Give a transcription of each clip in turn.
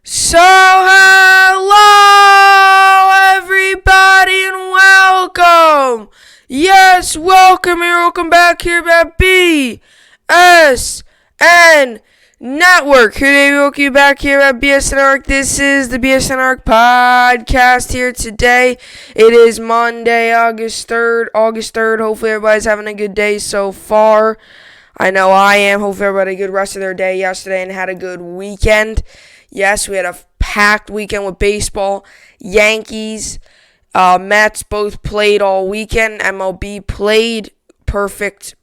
So, hello, everybody, and welcome. Yes, welcome and welcome back here at BSN Network. Today, we welcome you back here at BSN Arc. This is the BSN Arc podcast here today. It is Monday, August 3rd. Hopefully, everybody's having a good day so far. I know I am. Hopefully, everybody had a good rest of their day yesterday and had a good weekend. Yes, we had a packed weekend with baseball. Yankees, Mets both played all weekend. MLB played perfect.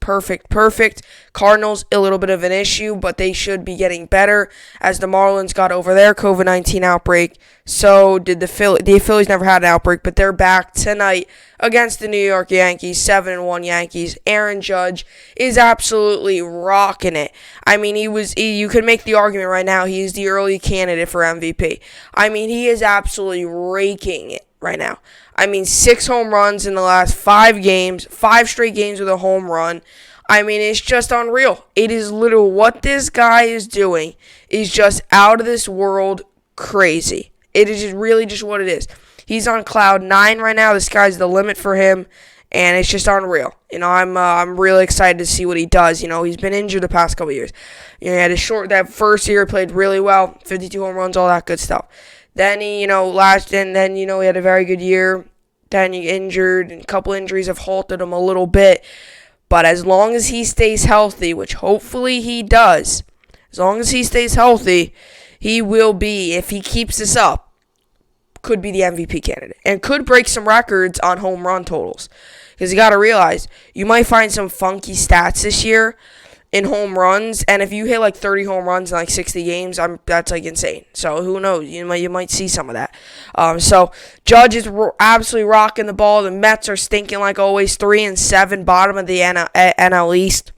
Cardinals, a little bit of an issue, but they should be getting better as the Marlins got over their COVID-19 outbreak. So did the Phillies. The Phillies never had an outbreak, but they're back tonight against the New York Yankees, 7-1 Yankees. Aaron Judge is absolutely rocking it. I mean, you could make the argument right now he's the early candidate for MVP. I mean, he is absolutely raking it right now. I mean, 6 home runs in the last 5 games, 5 straight games with a home run. I mean, it's just unreal. It is literal. What this guy is doing is just out of this world crazy. It is really just what it is. He's on cloud 9 right now. The sky's the limit for him, and it's just unreal. You know, I'm really excited to see what he does. You know, he's been injured the past couple years. You know, he had that first year, played really well, 52 home runs, all that good stuff. Then he, he had a very good year. Then he injured, and a couple injuries have halted him a little bit. But as long as he stays healthy, which hopefully he does, as long as he stays healthy, he will be, if he keeps this up, could be the MVP candidate. And could break some records on home run totals. Because you got to realize, you might find some funky stats this year in home runs, and if you hit like 30 home runs in like 60 games, that's like insane. So who knows? You might see some of that. So Judge is absolutely rocking the ball. The Mets are stinking like always, 3-7, bottom of the NL East.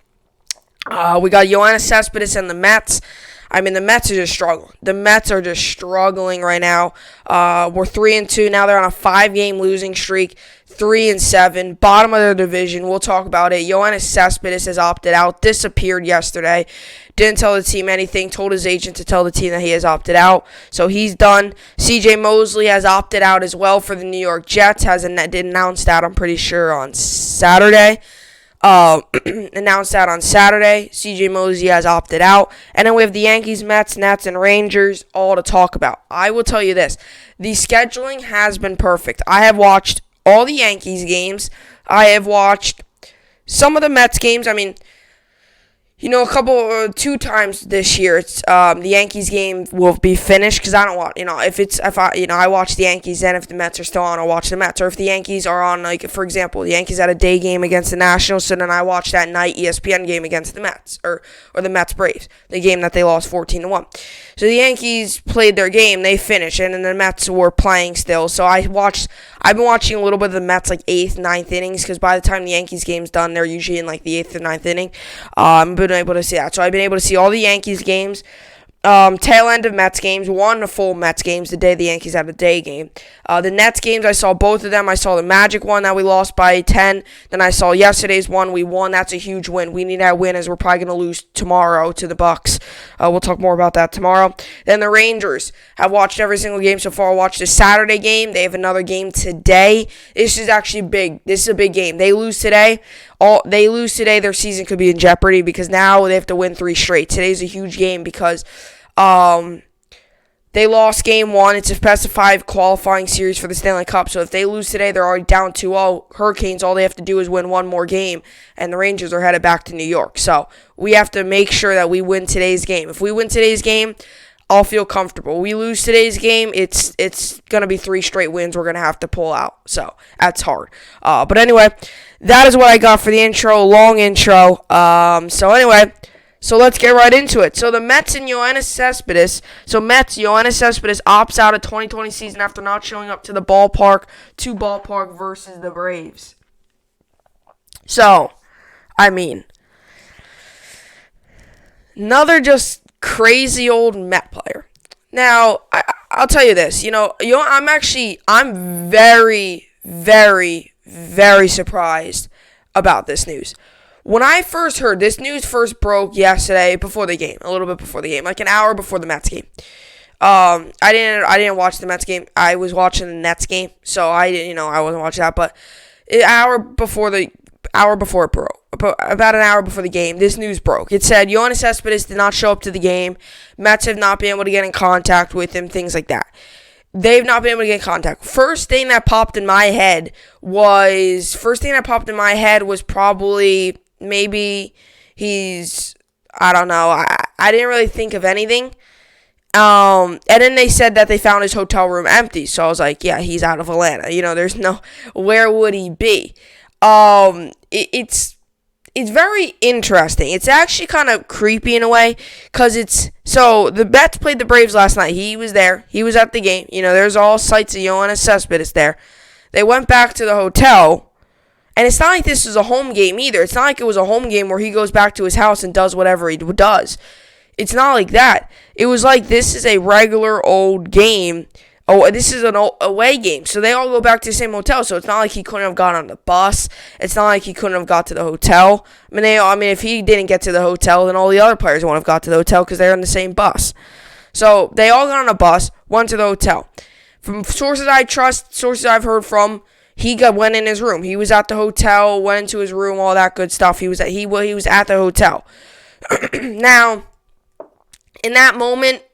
We got Yoenis Cespedes and the Mets. I mean, the Mets are just struggling. The Mets are just struggling right now. We're 3-2 now. They're on a 5-game losing streak. 3-7, bottom of their division. We'll talk about it. Yoenis Cespedes has opted out. Disappeared yesterday. Didn't tell the team anything. Told his agent to tell the team that he has opted out. So he's done. C.J. Mosley has opted out as well for the New York Jets. Did announce that, I'm pretty sure, on Saturday. Announced that on Saturday. C.J. Mosley has opted out. And then we have the Yankees, Mets, Nats, and Rangers all to talk about. I will tell you this. The scheduling has been perfect. I have watched all the Yankees games. I have watched some of the Mets games. I mean, two times this year, it's the Yankees game will be finished because I don't want, I watch the Yankees, then if the Mets are still on, I'll watch the Mets. Or if the Yankees are on, like, for example, the Yankees had a day game against the Nationals, so then I watch that night ESPN game against the Mets, or the Mets Braves, the game that they lost 14-1. So the Yankees played their game, they finished, and then the Mets were playing still. So I've been watching a little bit of the Mets, like 8th, 9th innings, because by the time the Yankees game's done, they're usually in like the 8th or 9th inning. I've been able to see that. So I've been able to see all the Yankees games, tail end of Mets games, one of full Mets games, the day the Yankees had a day game. The Nets games, I saw both of them. I saw the Magic one that we lost by 10. Then I saw yesterday's one. We won. That's a huge win. We need that win as we're probably going to lose tomorrow to the Bucks. We'll talk more about that tomorrow. Then the Rangers. I've watched every single game so far. I watched the Saturday game. They have another game today. This is actually big. This is a big game. They lose today. Their season could be in jeopardy because now they have to win 3 straight. Today's a huge game because they lost game 1. It's a best of 5 qualifying series for the Stanley Cup. So if they lose today, they're already down 2-0. Hurricanes, all they have to do is win one more game, and the Rangers are headed back to New York. So we have to make sure that we win today's game. If we win today's game, I'll feel comfortable. We lose today's game, it's going to be 3 straight wins we're going to have to pull out. So that's hard. But anyway, that is what I got for the intro. Long intro. So let's get right into it. So the Mets and Yoenis Cespedes. Yoenis Cespedes opts out of 2020 season after not showing up to the ballpark versus the Braves. So, I mean, another just crazy old Met player. Now, I'll tell you this. I'm very, very, very surprised about this news. When I first heard this news first broke yesterday before the game, a little bit before the game, like an hour before the Mets game. I didn't watch the Mets game. I was watching the Nets game, so I didn't, I wasn't watching that. But an hour before it broke, about an hour before the game, this news broke. It said Yoenis Cespedes did not show up to the game. Mets have not been able to get in contact with him. Things like that. They've not been able to get in contact. First thing that popped in my head was probably maybe he's, I don't know. I didn't really think of anything. And then they said that they found his hotel room empty. So I was like, yeah, he's out of Atlanta. There's no, where would he be? It's very interesting. It's actually kind of creepy in a way, because so the Mets played the Braves last night. He was there. He was at the game. There's all sights of Yoenis Cespedes there. They went back to the hotel, and it's not like this is a home game either. It's not like it was a home game where he goes back to his house and does whatever he does. It's not like that. It was like this is a regular old game. Oh, this is an away game. So they all go back to the same hotel. So it's not like he couldn't have got on the bus. It's not like he couldn't have got to the hotel. I mean, if he didn't get to the hotel, then all the other players wouldn't have got to the hotel because they're in the same bus. So they all got on a bus, went to the hotel. From sources I trust, sources I've heard from, went in his room. He was at the hotel, went into his room, all that good stuff. He was at the hotel. Now, in that moment,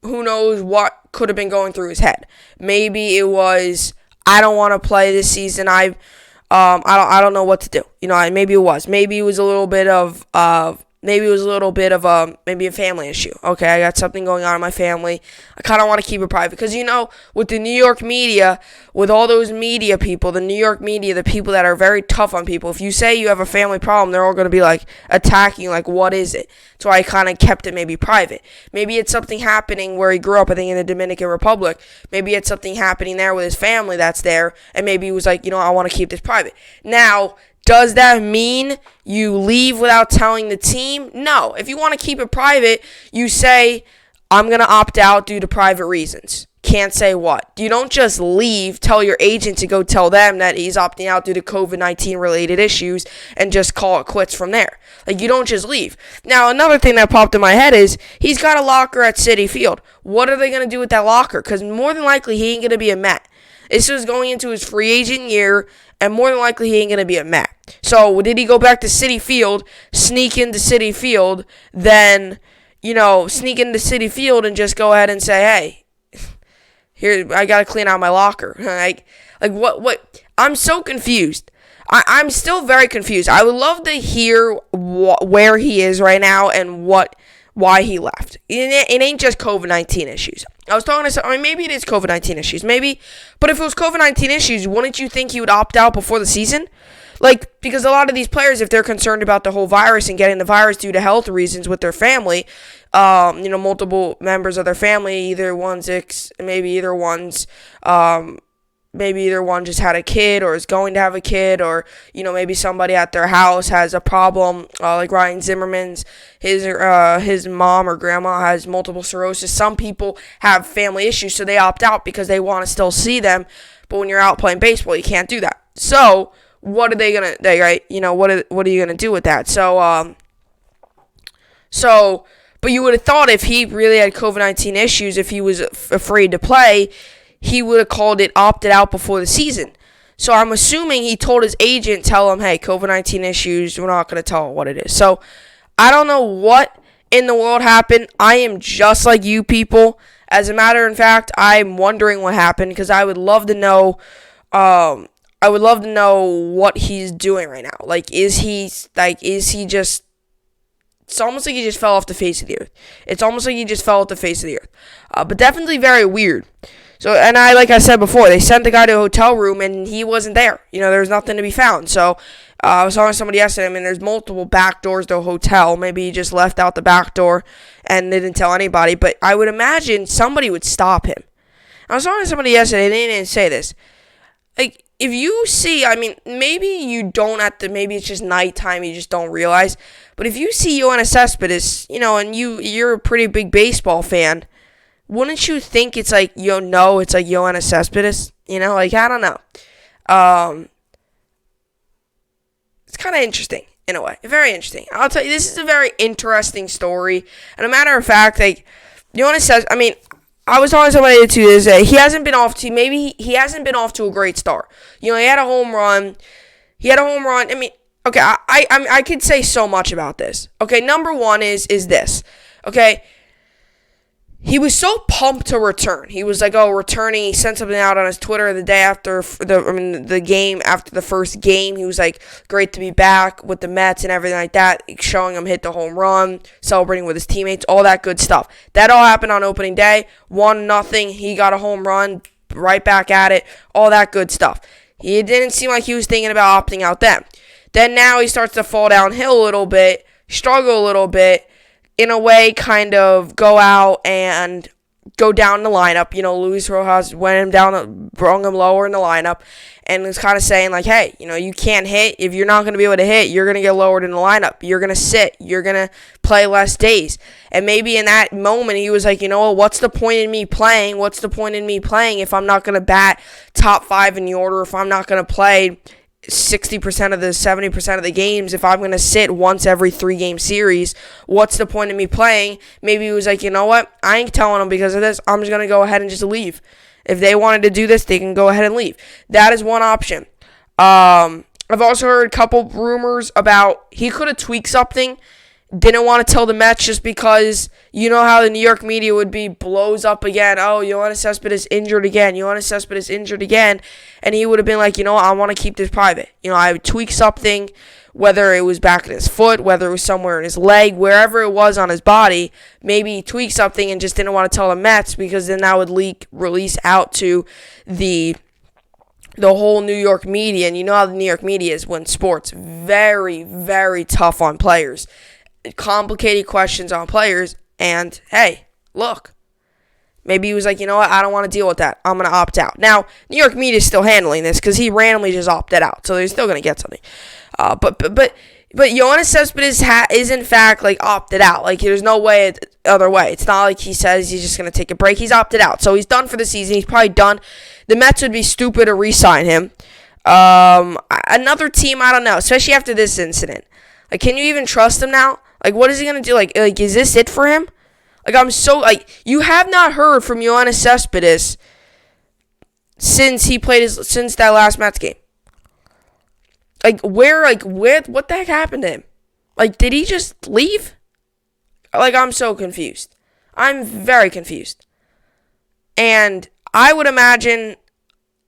who knows what could have been going through his head? Maybe it was, I don't want to play this season. I don't know what to do. Maybe it was. Maybe it was a little bit of maybe a family issue. Okay, I got something going on in my family. I kind of want to keep it private because with the New York media, with all those media people, the New York media, the people that are very tough on people. If you say you have a family problem, they're all going to be like attacking. Like, what is it? So I kind of kept it maybe private. Maybe it's something happening where he grew up. I think in the Dominican Republic. Maybe it's something happening there with his family that's there, and maybe he was like, I want to keep this private. Now, does that mean you leave without telling the team? No. If you want to keep it private, you say, I'm going to opt out due to private reasons. Can't say what. You don't just leave, tell your agent to go tell them that he's opting out due to COVID-19 related issues and just call it quits from there. Like, you don't just leave. Now, another thing that popped in my head is he's got a locker at Citi Field. What are they going to do with that locker? Because more than likely he ain't going to be a Met. This is going into his free agent year, and more than likely he ain't going to be a Met. So, did he go back to Citi Field, sneak into Citi Field, then, sneak into Citi Field and just go ahead and say, hey, here, I got to clean out my locker. like what? I'm so confused. I'm still very confused. I would love to hear where he is right now and why he left. It ain't just COVID-19 issues. I was talking to someone, maybe it is COVID-19 issues, maybe. But if it was COVID-19 issues, wouldn't you think he would opt out before the season? Because a lot of these players, if they're concerned about the whole virus and getting the virus due to health reasons with their family, multiple members of their family, maybe either one just had a kid or is going to have a kid, or, maybe somebody at their house has a problem, like Ryan Zimmerman's, his mom or grandma has multiple sclerosis. Some people have family issues, so they opt out because they want to still see them, but when you're out playing baseball, you can't do that. So, what are they going to, right? What are you going to do with that? But you would have thought if he really had COVID-19 issues, if he was afraid to play, he would have called it opted out before the season. So I'm assuming he told his agent, tell him, hey, COVID-19 issues, we're not going to tell him what it is. So I don't know what in the world happened. I am just like you people. As a matter of fact, I'm wondering what happened because I would love to know. I would love to know what he's doing right now. Is he just? It's almost like he just fell off the face of the earth. But definitely very weird. So, and like I said before, they sent the guy to a hotel room and he wasn't there. There's nothing to be found. So, I was talking to somebody yesterday. There's multiple back doors to a hotel. Maybe he just left out the back door and didn't tell anybody. But I would imagine somebody would stop him. I was talking to somebody yesterday and they didn't say this. If you see, maybe you don't maybe it's just nighttime, you just don't realize. But if you see Yoenis Cespedes, and you're a pretty big baseball fan, wouldn't you think it's like, it's like Yoenis Cespedes? I don't know. It's kind of interesting, in a way. Very interesting. I'll tell you, this is a very interesting story. And a matter of fact, Yoenis says, I was telling somebody too this day. He hasn't been off to he hasn't been off to a great start. He had a home run. I mean, okay, I could say so much about this. Okay, number one is this. Okay, he was so pumped to return. He was like, returning. He sent something out on his Twitter the day after the game, after the first game. He was like, great to be back with the Mets and everything like that, showing him hit the home run, celebrating with his teammates, all that good stuff. That all happened on opening day. 1-0. He got a home run, right back at it, all that good stuff. He didn't seem like he was thinking about opting out then. Then now he starts to fall downhill a little bit, struggle a little bit, in a way, kind of go out and go down the lineup. Luis Rojas brought him lower in the lineup, and was kind of saying, like, hey, you can't hit. If you're not going to be able to hit, you're going to get lowered in the lineup. You're going to sit. You're going to play less days. And maybe in that moment, he was like, what's the point in me playing? What's the point in me playing if I'm not going to bat top 5 in the order, if I'm not going to play 60% of the 70% of the games, if I'm going to sit once every 3-game series, what's the point of me playing? Maybe he was like, what? I ain't telling them because of this. I'm just going to go ahead and just leave. If they wanted to do this, they can go ahead and leave. That is one option. I've also heard a couple rumors about he could have tweaked something. Didn't want to tell the Mets just because you know how the New York media would be, blows up again. Oh, Yoenis Cespedes injured again. And he would have been like, I want to keep this private. I would tweak something, whether it was back in his foot, whether it was somewhere in his leg, wherever it was on his body. Maybe he tweaked something and just didn't want to tell the Mets because then that would release out to the whole New York media. And you know how the New York media is when sports. Very, very tough on players. Complicated questions on players, and hey, look, maybe he was like, I don't want to deal with that. I'm going to opt out. Now, New York media is still handling this because he randomly just opted out, so they're still going to get something. But Yoenis Cespedes is in fact like opted out. Like there's no way other way. It's not like he says he's just going to take a break. He's opted out, so he's done for the season. He's probably done. The Mets would be stupid to re-sign him. Another team, I don't know, especially after this incident. Like, can you even trust him now? Like, what is he going to do? Like, is this it for him? You have not heard from Yoenis Cespedes since that last Mets game. What the heck happened to him? Like, did he just leave? Like, I'm so confused. I'm very confused. And I would imagine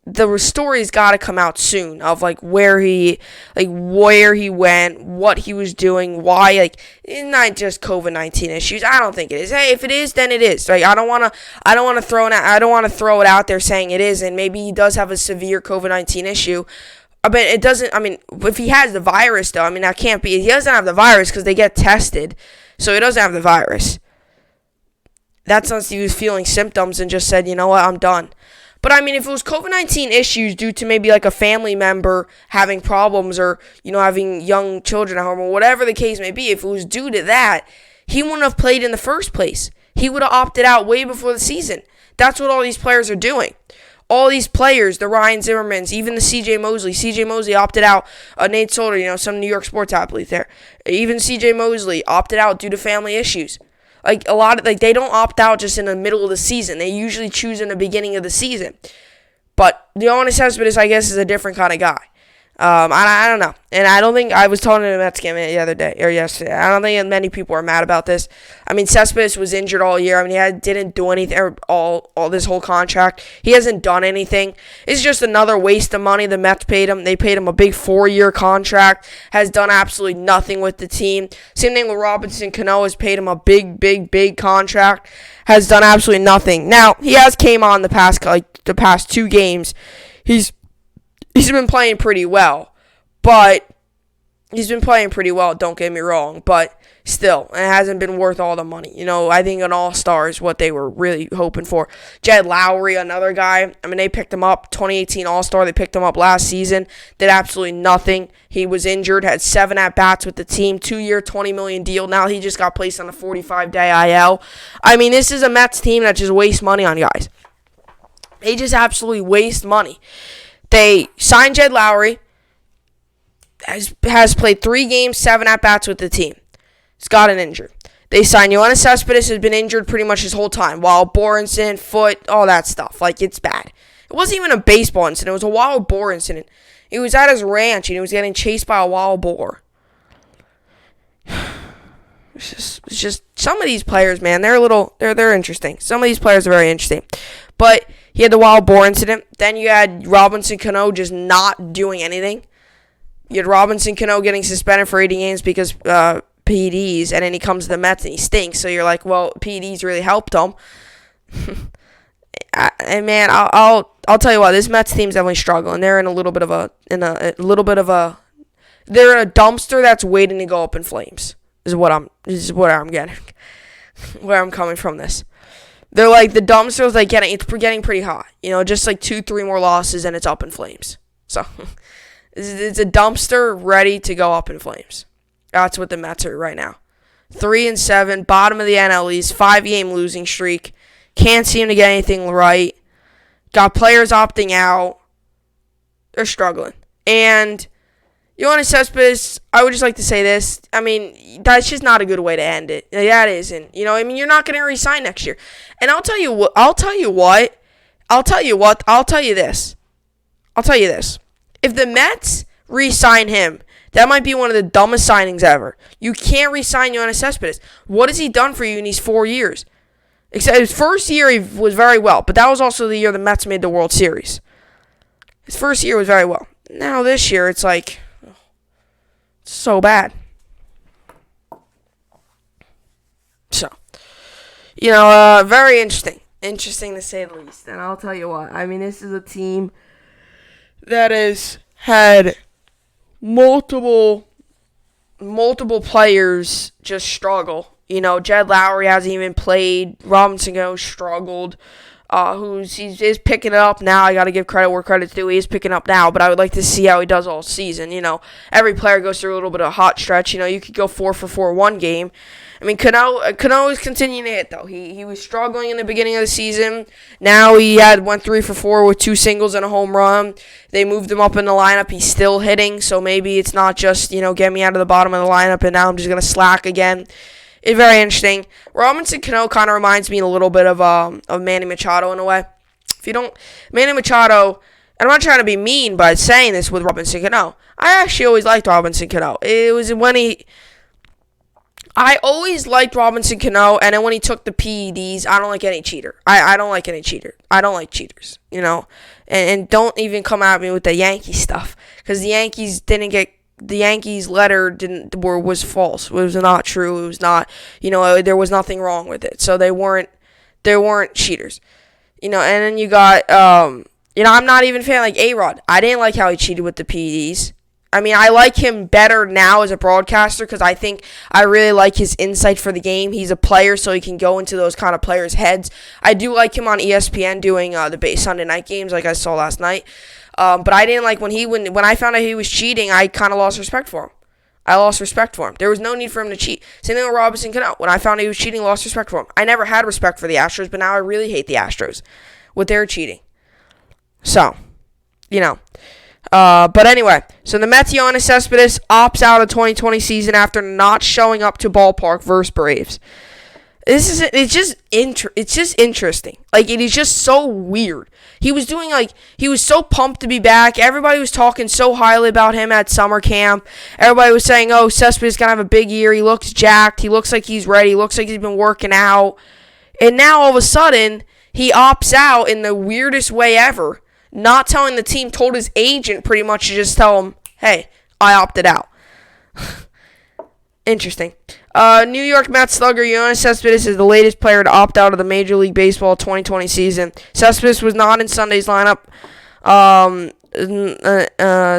the story's got to come out soon of where he went, what he was doing, why. It's not just COVID-19 issues. I don't think it is. Hey, if it is, then it is. I don't want to throw it out there saying it is, and maybe he does have a severe COVID-19 issue. But it doesn't. If he has the virus, though, that can't be. He doesn't have the virus because they get tested, so he doesn't have the virus. That's unless he was feeling symptoms and just said, you know what, I'm done. But, if it was COVID-19 issues due to maybe, a family member having problems or, having young children at home or whatever the case may be, if it was due to that, he wouldn't have played in the first place. He would have opted out way before the season. That's what all these players are doing. All these players, the Ryan Zimmermans, even the C.J. Mosley. C.J. Mosley opted out. Nate Solder, some New York sports athlete there. Even C.J. Mosley opted out due to family issues. They don't opt out just in the middle of the season. They usually choose in the beginning of the season. But Yoenis Cespedes, I guess, is a different kind of guy. I don't know. And I don't think, I was talking to the Mets game the other day, or yesterday. I don't think many people are mad about this. Cespedes was injured all year. He didn't do anything all this whole contract. He hasn't done anything. It's just another waste of money the Mets paid him. They paid him a big 4-year contract. Has done absolutely nothing with the team. Same thing with Robinson Cano. Has paid him a big contract. Has done absolutely nothing. Now, he has came on the past 2 games. He's been playing pretty well, don't get me wrong, but still, it hasn't been worth all the money. I think an all-star is what they were really hoping for. Jed Lowry, another guy, they picked him up, 2018 all-star, they picked him up last season, did absolutely nothing. He was injured, had 7 at-bats with the team, 2-year, $20 million deal. Now he just got placed on a 45-day IL. This is a Mets team that just wastes money on guys. They just absolutely waste money. They signed Jed Lowry, has played 3 games, 7 at-bats with the team. He's gotten injured. They signed Yoenis Cespedes, has been injured pretty much his whole time. Wild boar incident, foot, all that stuff. Like, it's bad. It wasn't even a baseball incident. It was a wild boar incident. He was at his ranch, and he was getting chased by a wild boar. It's just some of these players, man, they're interesting. Some of these players are very interesting. But he had the wild boar incident. Then you had Robinson Cano just not doing anything. You had Robinson Cano getting suspended for 80 games because PEDs, and then he comes to the Mets and he stinks. So you're like, well, PEDs really helped him. And man, I'll tell you what, this Mets team's definitely struggling. They're in a little bit of a they're in a dumpster that's waiting to go up in flames. This is what I'm getting. Where I'm coming from this. They're like the dumpster's like it's getting pretty hot. You know, just like 2-3 more losses and it's up in flames. So it's a dumpster ready to go up in flames. That's what the Mets are right now. 3-7, bottom of the NL East, 5-game losing streak. Can't seem to get anything right. Got players opting out. They're struggling. And Yoenis Cespedes, I would just like to say this. I mean, that's just not a good way to end it. That isn't. You know, I mean, you're not going to resign next year. And I'll tell you this. If the Mets re-sign him, that might be one of the dumbest signings ever. You can't re-sign Yoenis Cespedes. What has he done for you in these 4 years? Except his first year, he was very well. But that was also the year the Mets made the World Series. His first year was very well. Now this year, it's like, so bad. So, you know, very interesting. Interesting to say the least. And I'll tell you what. I mean, this is a team that has had multiple players just struggle. You know, Jed Lowry hasn't even played. Robinson Cano struggled. He's picking it up now. I got to give credit where credit's due. He is picking up now, but I would like to see how he does all season. You know, every player goes through a little bit of a hot stretch. You know, you could go 4 for 4 one game. I mean, Cano is continuing to hit, though. He was struggling in the beginning of the season. Now he went 3 for 4 with 2 singles and a home run. They moved him up in the lineup. He's still hitting, so maybe it's not just, you know, get me out of the bottom of the lineup and now I'm just going to slack again. It's very interesting. Robinson Cano kind of reminds me a little bit of Manny Machado in a way. Manny Machado, and I'm not trying to be mean by saying this with Robinson Cano. I actually always liked Robinson Cano. It was I always liked Robinson Cano, and then when he took the PEDs, I don't like any cheater. I don't like any cheater. I don't like cheaters, you know. And don't even come at me with the Yankee stuff, because the Yankees letter was false. It was not true. It was not, you know, there was nothing wrong with it. So they weren't cheaters. You know, and then you got, you know, I'm not even a fan like A-Rod. I didn't like how he cheated with the PEDs. I mean, I like him better now as a broadcaster because I think I really like his insight for the game. He's a player, so he can go into those kind of players' heads. I do like him on ESPN doing the Sunday night games like I saw last night. But I didn't like when I found out he was cheating, I kind of lost respect for him. There was no need for him to cheat. Same thing with Robinson Cano. When I found out he was cheating, lost respect for him. I never had respect for the Astros, but now I really hate the Astros with their cheating. So, you know. But anyway, so the Mets, Yoenis Cespedes opts out of the 2020 season after not showing up to ballpark versus Braves. It's just interesting. Like, it is just so weird. He was so pumped to be back. Everybody was talking so highly about him at summer camp. Everybody was saying, oh, Cespedes is going to have a big year. He looks jacked. He looks like he's ready. He looks like he's been working out. And now, all of a sudden, he opts out in the weirdest way ever. Not telling the team, told his agent pretty much to just tell him, hey, I opted out. Interesting. New York Mets slugger Yoenis Cespedes is the latest player to opt out of the Major League Baseball 2020 season. Cespedes was not in Sunday's lineup.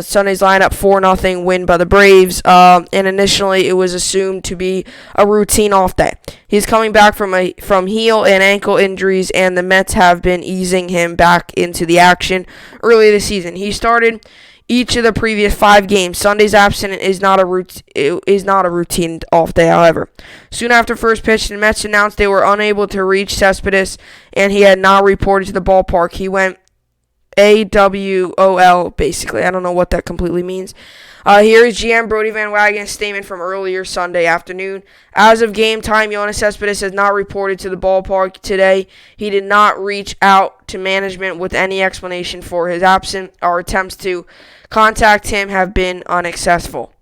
Sunday's lineup 4-0 win by the Braves. And initially it was assumed to be a routine off day. He's coming back from heel and ankle injuries, and the Mets have been easing him back into the action early this season. He started each of the previous 5 games. Sunday's absence is not a routine off day, however. Soon after first pitch, the Mets announced they were unable to reach Cespedes, and he had not reported to the ballpark. He went AWOL, basically. I don't know what that completely means. Here is GM Brodie Van Wagenen's statement from earlier Sunday afternoon. As of game time, Yoenis Cespedes has not reported to the ballpark today. He did not reach out to management with any explanation for his absence. Our attempts to contact him have been unsuccessful.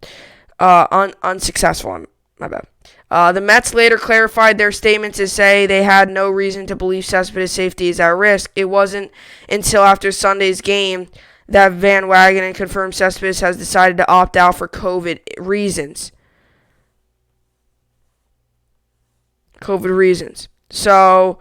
Unsuccessful, my bad. The Mets later clarified their statement to say they had no reason to believe Cespedes' safety is at risk. It wasn't until after Sunday's game that Van Wagenen confirmed Cespedes has decided to opt out for COVID reasons. So,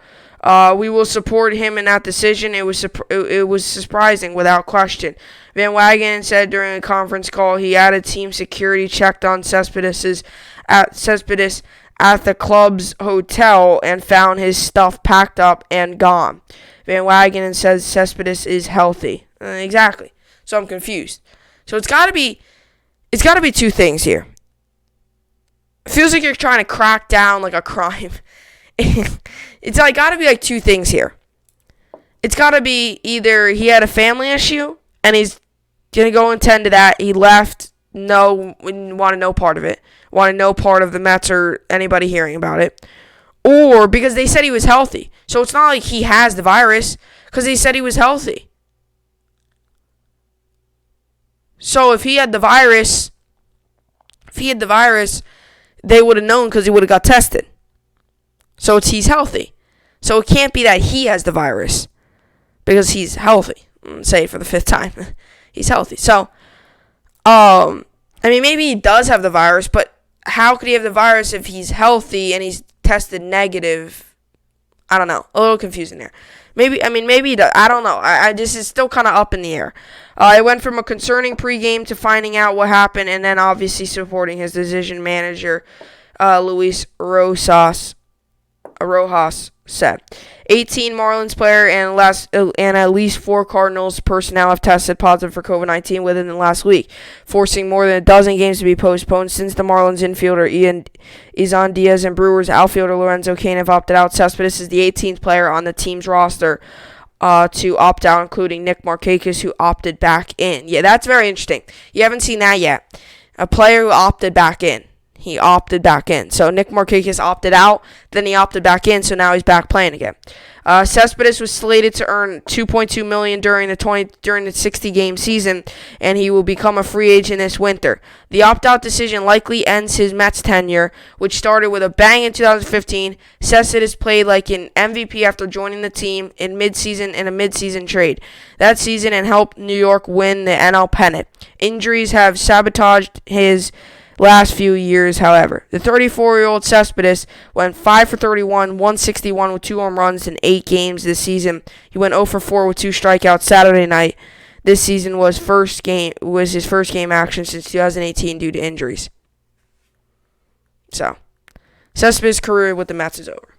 we will support him in that decision. It was surprising, without question. Van Wagenen said during a conference call he added team security checked on Cespedes at the club's hotel and found his stuff packed up and gone. Van Wagenen says Cespedes is healthy. Exactly. So I'm confused. So it's got to be two things here. It feels like you're trying to crack down like a crime. It's like got to be like two things here. It's got to be either he had a family issue and he's going to go and tend to that. He left, wanted no part of it. Wanted no part of the Mets or anybody hearing about it. Or because they said he was healthy. So it's not like he has the virus because they said he was healthy. So if he had the virus, they would have known because he would have got tested. So he's healthy. So it can't be that he has the virus because he's healthy. Say it for the fifth time. He's healthy. So, maybe he does have the virus, but how could he have the virus if he's healthy and he's tested negative? I don't know. A little confusing there. Maybe he does. I don't know. This is still kind of up in the air. It went from a concerning pregame to finding out what happened and then obviously supporting his decision manager, Luis Rojas said. 18 Marlins player and at least 4 Cardinals personnel have tested positive for COVID-19 within the last week, forcing more than a dozen games to be postponed since the Marlins infielder Isan Diaz and Brewers outfielder Lorenzo Cain have opted out. Cespedes is the 18th player on the team's roster to opt out, including Nick Markakis, who opted back in. Yeah, that's very interesting. You haven't seen that yet. A player who opted back in. He opted back in. So Nick Markakis opted out, then he opted back in, so now he's back playing again. Cespedes was slated to earn $2.2 million during the 60-game season, and he will become a free agent this winter. The opt-out decision likely ends his Mets tenure, which started with a bang in 2015. Cespedes played like an MVP after joining the team in a mid-season trade that season and helped New York win the NL pennant. Injuries have sabotaged his last few years, however. The 34-year-old Cespedes went 5 for 31, 161 with 2 home runs in 8 games this season. He went 0 for 4 with 2 strikeouts Saturday night. This season was his first game action since 2018 due to injuries. So, Cespedes' career with the Mets is over.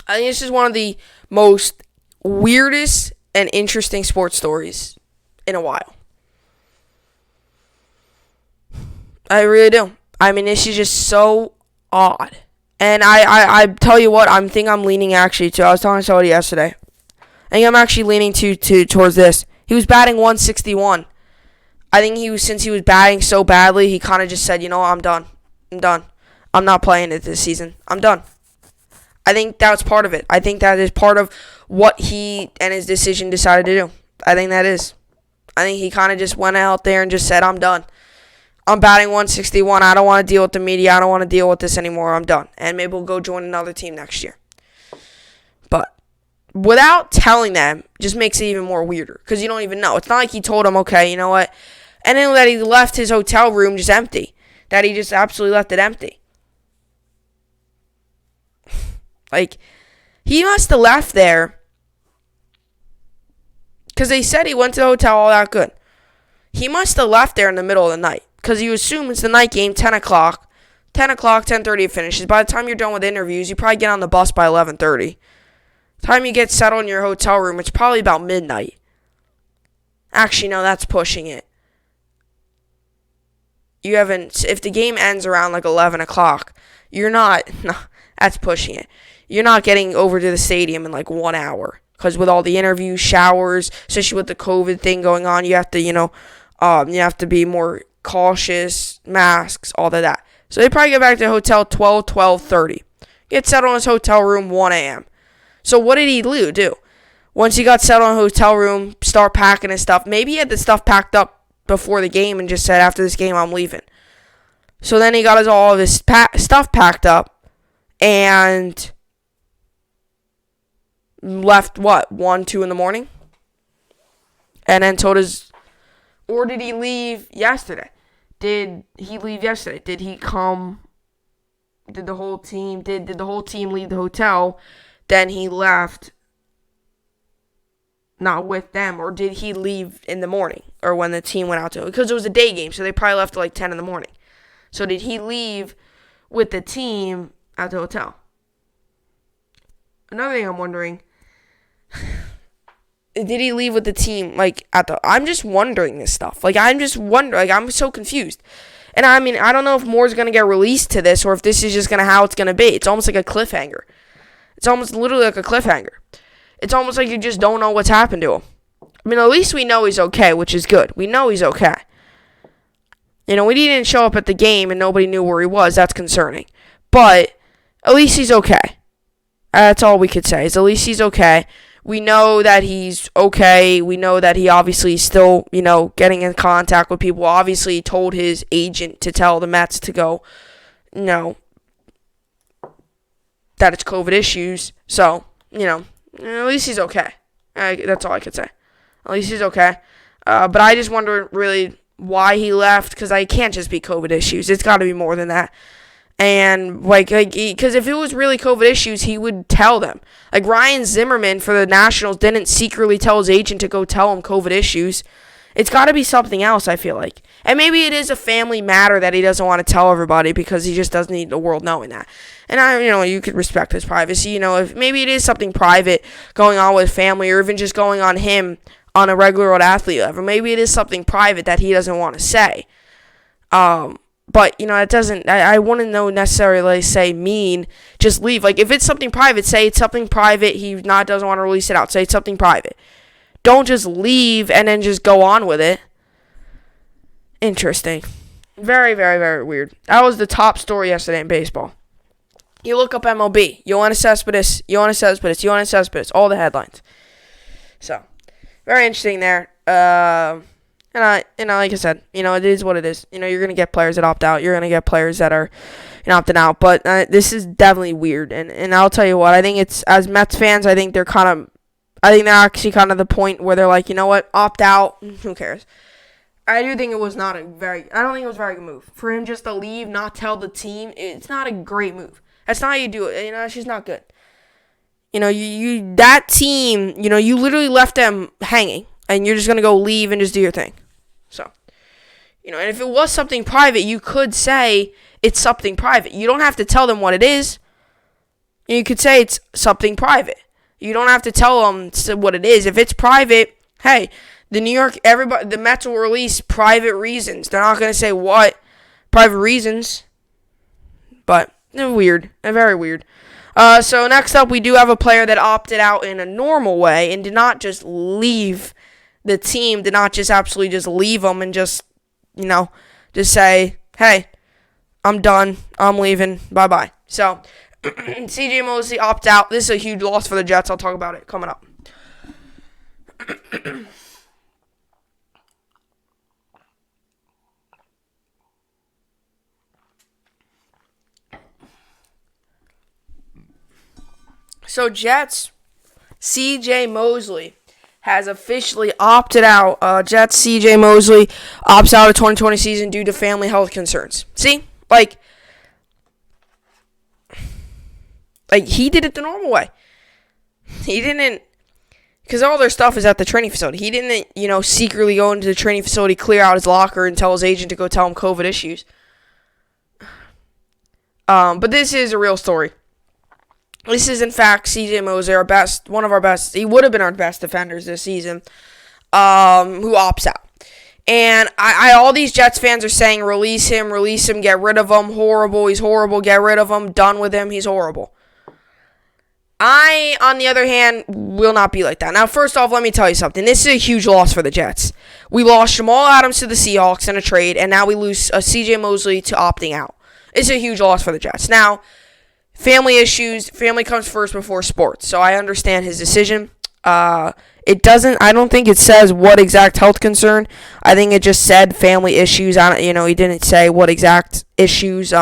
I think this is one of the most weirdest and interesting sports stories in a while. I really do. This is just so odd. And I tell you what, I think I'm leaning actually to. I was talking to somebody yesterday. I think I'm actually leaning towards this. He was batting 161. I think since he was batting so badly, he kind of just said, I'm done. I'm not playing it this season. I'm done. I think that was part of it. I think that is part of what he and his decision decided to do. I think that is. I think he kind of just went out there and just said, I'm done. I'm batting 161. I don't want to deal with the media. I don't want to deal with this anymore. I'm done. And maybe we'll go join another team next year. But without telling them just makes it even more weirder because you don't even know. It's not like he told them, okay, you know what? And then that he left his hotel room just empty. That he just absolutely left it empty. He must have left there because they said he went to the hotel all that good. He must have left there in the middle of the night. Because you assume it's the night game, 10 o'clock. 10 o'clock, 10:30 it finishes. By the time you're done with interviews, you probably get on the bus by 11:30. The time you get settled in your hotel room, it's probably about midnight. Actually, no, that's pushing it. If the game ends around 11 o'clock, no, that's pushing it. You're not getting over to the stadium in 1 hour. because with all the interviews, showers, especially with the COVID thing going on, you have to, you have to be more cautious, masks, all of that. So they probably get back to the hotel 12:30. Get settled in his hotel room 1 a.m. So what did he do? Once he got settled in a hotel room, start packing his stuff. Maybe he had the stuff packed up before the game and just said, after this game, I'm leaving. So then he got all of his stuff packed up and left, 1, 2 in the morning? And then or did he leave yesterday? Did he leave yesterday? Did he come? Did the whole team leave the hotel? Then he left not with them, or did he leave in the morning, or when the team went out to? Because it was a day game, so they probably left at like 10 in the morning. So did he leave with the team at the hotel? Another thing I'm wondering, did he leave with the team I'm just wondering this stuff. I'm just wondering, I'm so confused. And I mean, I don't know if more's going to get released to this, or if this is just how it's going to be. It's almost like a cliffhanger. It's almost literally like a cliffhanger. It's almost like you just don't know what's happened to him. I mean, at least we know he's okay, which is good. We know he's okay. We didn't show up at the game and nobody knew where he was. That's concerning. But at least he's okay. That's all we could say, is at least he's okay. We know that he's okay. We know that he obviously is still, getting in contact with people. Obviously, he told his agent to tell the Mets to go, that it's COVID issues. So, at least he's okay. That's all I could say. At least he's okay. But I just wonder really why he left, because I can't just be COVID issues. It's got to be more than that. And, because if it was really COVID issues, he would tell them. Ryan Zimmerman for the Nationals didn't secretly tell his agent to go tell him COVID issues. It's got to be something else, I feel like. And maybe it is a family matter that he doesn't want to tell everybody because he just doesn't need the world knowing that. And, you could respect his privacy. If maybe it is something private going on with family, or even just going on him on a regular old athlete level. Maybe it is something private that he doesn't want to say. But, it doesn't, I wouldn't necessarily say just leave. If it's something private, say it's something private, he doesn't want to release it out. Say it's something private. Don't just leave and then just go on with it. Interesting. Very, very, very weird. That was the top story yesterday in baseball. You look up MLB. Yoenis Cespedes, all the headlines. So, very interesting there. And like I said, it is what it is. You're going to get players that opt out. You're going to get players that are opting out. But this is definitely weird. And I'll tell you what, I think it's, as Mets fans, I think they're actually kind of the point where they're like, you know what, opt out. Who cares? I do think it was I don't think it was a very good move. For him just to leave, not tell the team, it's not a great move. That's not how you do it. It's just not good. That team, you literally left them hanging. And you're just going to go leave and just do your thing. So, and if it was something private, you could say it's something private. You don't have to tell them what it is. You could say it's something private. You don't have to tell them what it is. If it's private, hey, the Mets will release private reasons. They're not going to say what private reasons. But, weird. Very weird. So next up, we do have a player that opted out in a normal way and did not just leave the team, did not just absolutely just leave them and just say, hey, I'm done, I'm leaving, bye-bye. So, CJ Mosley opts out. This is a huge loss for the Jets. I'll talk about it coming up. So, Jets, CJ Mosley has officially opted out. Jets CJ Mosley opts out of 2020 season due to family health concerns. See? He did it the normal way. He didn't, because all their stuff is at the training facility. He didn't, secretly go into the training facility, clear out his locker, and tell his agent to go tell him COVID issues. But this is a real story. This is, in fact, CJ Mosley, one of our best. He would have been our best defenders this season, who opts out. And all these Jets fans are saying, release him, get rid of him, horrible, he's horrible, get rid of him, done with him, he's horrible. I, on the other hand, will not be like that. Now, first off, let me tell you something. This is a huge loss for the Jets. We lost Jamal Adams to the Seahawks in a trade, and now we lose C.J. Mosley to opting out. It's a huge loss for the Jets. Now, family issues, family comes first before sports, so I understand his decision. I don't think it says what exact health concern. I think it just said family issues. He didn't say what exact issues,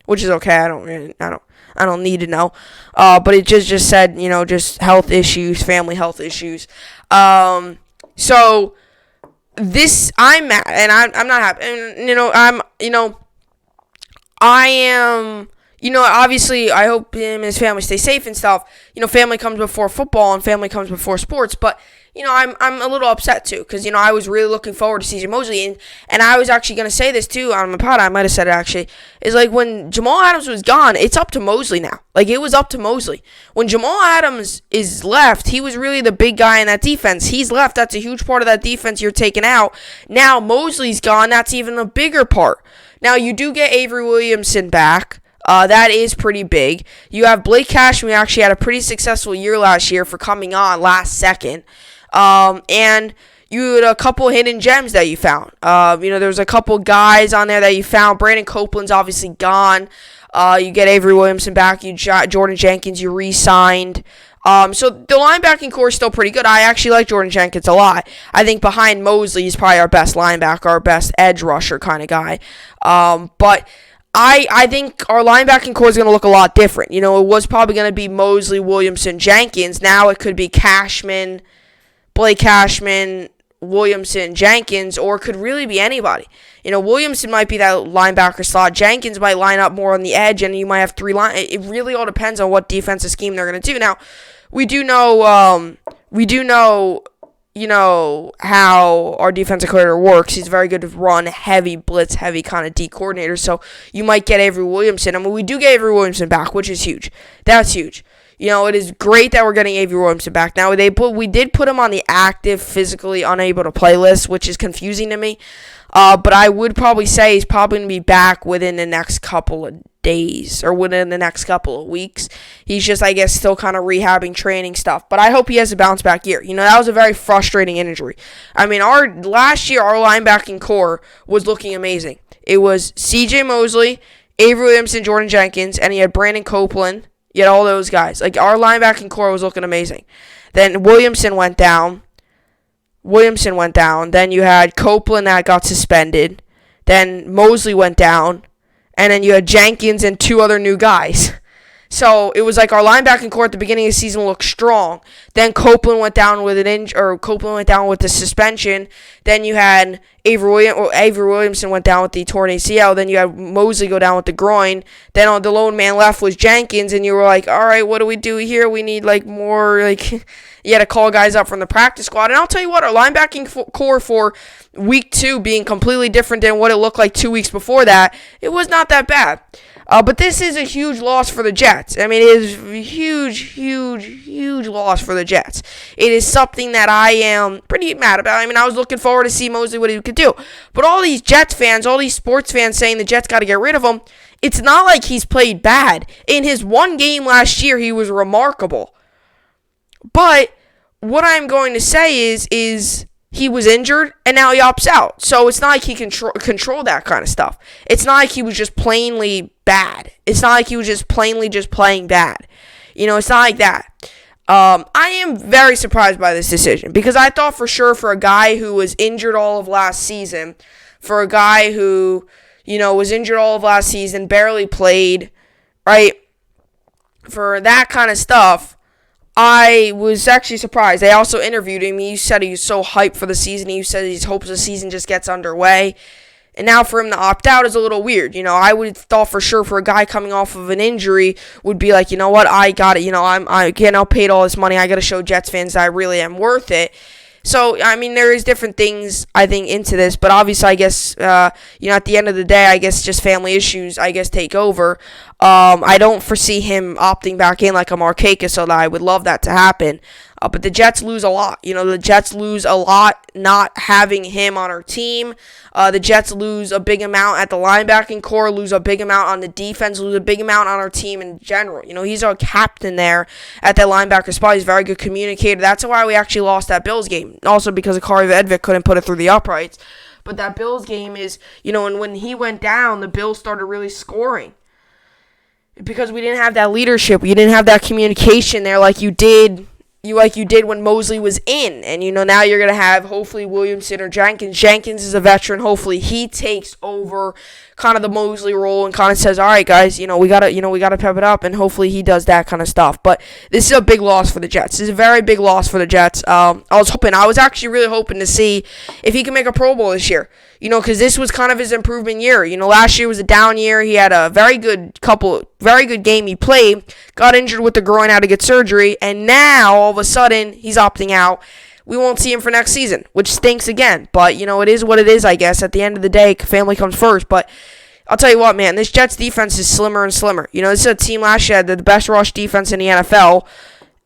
which is okay. I don't need to know. But it just said, just health issues, family health issues. So this, I'm mad, and I'm not happy. And, I am, obviously I hope him and his family stay safe and stuff. Family comes before football and family comes before sports, but I'm a little upset too, because I was really looking forward to C.J. Mosley, and I was actually going to say this too on my pod. I might have said it actually. Is like when Jamal Adams was gone, it's up to Mosley now. Like it was up to Mosley. When Jamal Adams is left, he was really the big guy in that defense. He's left. That's a huge part of that defense you're taking out. Now Mosley's gone. That's even a bigger part. Now you do get Avery Williamson back. That is pretty big. You have Blake Cashman, who actually had a pretty successful year last year for coming on last second. And you had a couple hidden gems that you found. There's a couple guys on there that you found. Brandon Copeland's obviously gone. You get Avery Williamson back. Jordan Jenkins, you re-signed. So the linebacking core is still pretty good. I actually like Jordan Jenkins a lot. I think behind Mosley, he's probably our best linebacker, our best edge rusher kind of guy. But I think our linebacking core is going to look a lot different. It was probably going to be Mosley, Williamson, Jenkins. Now it could be Cashman, Blake Cashman, Williamson, Jenkins, or it could really be anybody. Williamson might be that linebacker slot. Jenkins might line up more on the edge, and you might have three line. It really all depends on what defensive scheme they're going to do. Now, we do know, how our defensive coordinator works. He's very good to run heavy, blitz heavy kind of D coordinator. So you might get Avery Williamson. I mean, we do get Avery Williamson back, which is huge. That's huge. It is great that we're getting Avery Williamson back. Now, we did put him on the active, physically unable to play list, which is confusing to me. But I would probably say he's probably going to be back within the next couple of days or within the next couple of weeks. He's just, I guess, still kind of rehabbing training stuff. But I hope he has a bounce back year. That was a very frustrating injury. I mean, last year, our linebacking core was looking amazing. It was C.J. Mosley, Avery Williamson, Jordan Jenkins, and he had Brandon Copeland. You had all those guys. Like, our linebacking core was looking amazing. Then Williamson went down. Then you had Copeland that got suspended. Then Mosley went down. And then you had Jenkins and two other new guys. So it was like our linebacking core at the beginning of the season looked strong. Then Copeland went down with the suspension. Then you had Avery Williamson went down with the torn ACL. Then you had Mosley go down with the groin. Then the lone man left was Jenkins, and you were like, all right, what do we do here? We need more you had to call guys up from the practice squad. And I'll tell you what, our linebacking core for week 2 being completely different than what it looked like 2 weeks before that, it was not that bad. But this is a huge loss for the Jets. I mean, it is a huge loss for the Jets. It is something that I am pretty mad about. I mean, I was looking forward to see Mosley what he could do. But all these Jets fans, all these sports fans saying the Jets got to get rid of him, it's not like he's played bad. In his one game last year, he was remarkable. But what I'm going to say is he was injured, and now he opts out. So it's not like he can control that kind of stuff. It's not like he was just plainly bad. It's not like he was just plainly just playing bad. It's not like that. I am very surprised by this decision because I thought for sure for a guy who was injured all of last season, for a guy who, was injured all of last season, barely played, right, for that kind of stuff, I was actually surprised. They also interviewed him. He said he was so hyped for the season. He said he hopes the season just gets underway. And now for him to opt out is a little weird. I would have thought for sure for a guy coming off of an injury would be like, what, I got it. I getting outpaid all this money. I got to show Jets fans that I really am worth it. So, I mean, there is different things, I think, into this. But obviously, I guess, at the end of the day, I guess just family issues, take over. I don't foresee him opting back in like a Markakis, so that I would love that to happen. But the Jets lose a lot. The Jets lose a lot not having him on our team. The Jets lose a big amount at the linebacking core, lose a big amount on the defense, lose a big amount on our team in general. He's our captain there at that linebacker spot. He's a very good communicator. That's why we actually lost that Bills game. Also because Akari Vedvik couldn't put it through the uprights. But that Bills game is, and when he went down, the Bills started really scoring. Because we didn't have that leadership. We didn't have that communication there like you did when Mosley was in. And, now you're going to have, hopefully, Williamson or Jenkins. Jenkins is a veteran. Hopefully, he takes over kind of the Mosley role and kind of says, all right, guys, we got to pep it up. And hopefully he does that kind of stuff. But this is a big loss for the Jets. This is a very big loss for the Jets. I was actually really hoping to see if he can make a Pro Bowl this year. Because this was kind of his improvement year. Last year was a down year. He had a very good game he played. Got injured with the groin, had to get surgery. And now, all of a sudden, he's opting out. We won't see him for next season, which stinks again. But, it is what it is, I guess. At the end of the day, family comes first. But I'll tell you what, man, this Jets defense is slimmer and slimmer. This is a team last year that had the best rush defense in the NFL.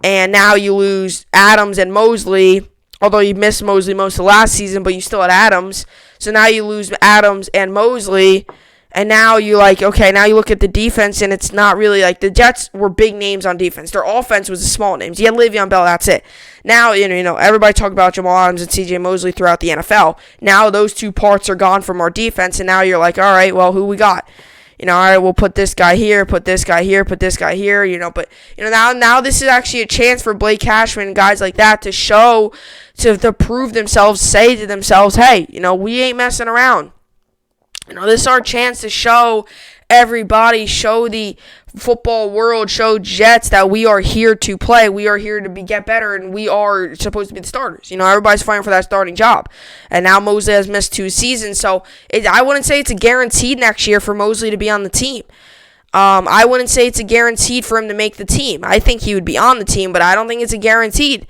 And now you lose Adams and Mosley. Although you missed Mosley most of last season, but you still had Adams. So now you lose Adams and Mosley. And now you now you look at the defense, and it's not really the Jets were big names on defense. Their offense was the small names. You had Le'Veon Bell, that's it. Now, everybody talked about Jamal Adams and C.J. Mosley throughout the NFL. Now those two parts are gone from our defense, and now you're all right, well, who we got? All right, we'll put this guy here, put this guy here, put this guy here, but, now this is actually a chance for Blake Cashman and guys like that to show, to prove themselves, say to themselves, hey, we ain't messing around. This is our chance to show everybody, show the football world, show Jets that we are here to play. We are here to get better, and we are supposed to be the starters. Everybody's fighting for that starting job. And now Mosley has missed 2 seasons, so I wouldn't say it's a guaranteed next year for Mosley to be on the team. I wouldn't say it's a guaranteed for him to make the team. I think he would be on the team, but I don't think it's a guaranteed.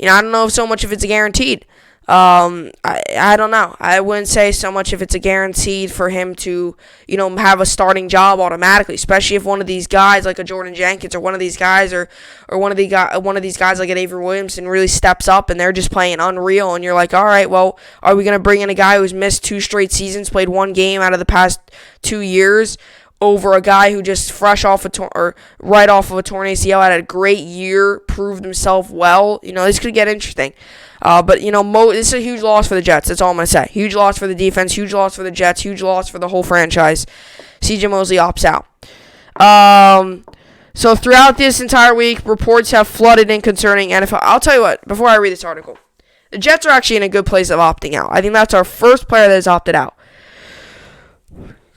I don't know if so much if it's a guaranteed. I don't know. I wouldn't say so much if it's a guaranteed for him to, have a starting job automatically, especially if one of these guys like a Jordan Jenkins or one of these guys or one of these guys like an Avery Williamson really steps up and they're just playing unreal, and you're like, all right, well, are we going to bring in a guy who's missed 2 straight seasons, played 1 game out of the past 2 years, over a guy who just right off of a torn ACL had a great year, proved himself well? This could get interesting. But, this is a huge loss for the Jets. That's all I'm going to say. Huge loss for the defense, huge loss for the Jets, huge loss for the whole franchise. C.J. Mosley opts out. So throughout this entire week, reports have flooded in concerning NFL. I'll tell you what, before I read this article, the Jets are actually in a good place of opting out. I think that's our first player that has opted out.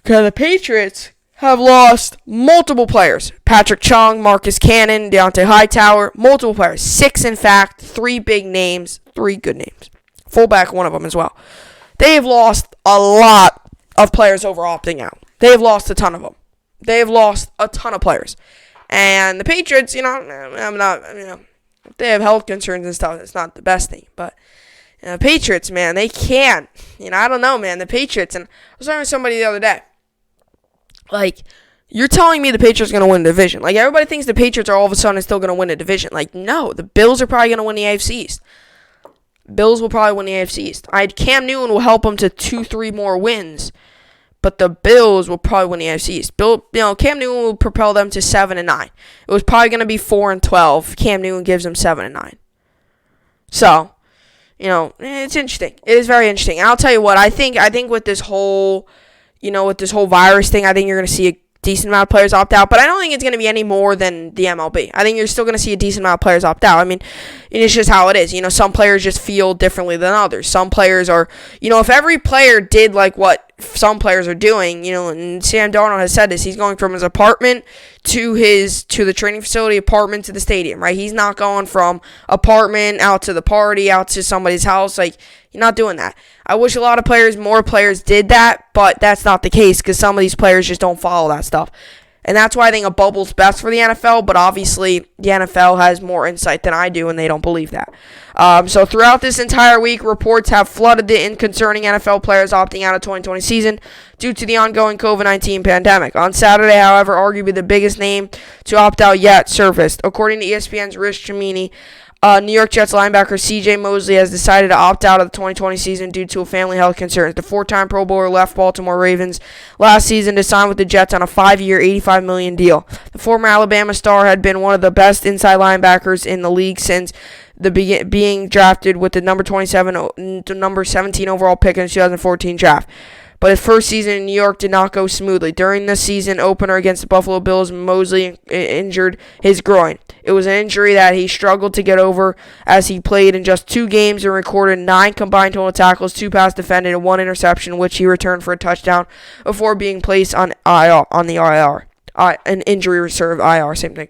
Okay, the Patriots have lost multiple players. Patrick Chung, Marcus Cannon, Deontay Hightower, multiple players. 6, in fact, 3 big names, 3 good names. Fullback, one of them as well. They have lost a lot of players over opting out. They have lost a ton of them. They have lost a ton of players. And the Patriots, they have health concerns and stuff. It's not the best thing. But the Patriots, man, they can't. I don't know, man. The Patriots, and I was talking to somebody the other day. You're telling me the Patriots are going to win the division. Everybody thinks the Patriots are all of a sudden still going to win a division. No, the Bills are probably going to win the AFC East. Bills will probably win the AFC East. Cam Newton will help them to 2-3 more wins, but the Bills will probably win the AFC East. Cam Newton will propel them to 7-9. It was probably going to be 4-12. Cam Newton gives them 7-9. So, it's interesting. It is very interesting. And I'll tell you what, I think with this whole virus thing, I think you're going to see a decent amount of players opt out, but I don't think it's going to be any more than the MLB. I think you're still going to see a decent amount of players opt out. It's just how it is. Some players just feel differently than others. Some players are, if every player did what some players are doing, and Sam Darnold has said this, he's going from his apartment to the training facility, apartment to the stadium, right? He's not going from apartment out to the party, out to somebody's house. You're not doing that. I wish more players did that, but that's not the case because some of these players just don't follow that stuff. And that's why I think a bubble's best for the NFL, but obviously the NFL has more insight than I do, and they don't believe that. So throughout this entire week, reports have flooded in concerning NFL players opting out of 2020 season due to the ongoing COVID-19 pandemic. On Saturday, however, arguably the biggest name to opt out yet surfaced. According to ESPN's Rich Cimini, New York Jets linebacker C.J. Mosley has decided to opt out of the 2020 season due to family health concerns. The four-time Pro Bowler left Baltimore Ravens last season to sign with the Jets on a 5-year, $85 million deal. The former Alabama star had been one of the best inside linebackers in the league since being drafted with the number 17 overall pick in the 2014 draft. But his first season in New York did not go smoothly. During the season opener against the Buffalo Bills, Mosley injured his groin. It was an injury that he struggled to get over as he played in just 2 games and recorded 9 combined total tackles, 2 pass defended, and 1 interception, which he returned for a touchdown before being placed on the IR. An injury reserve IR, same thing.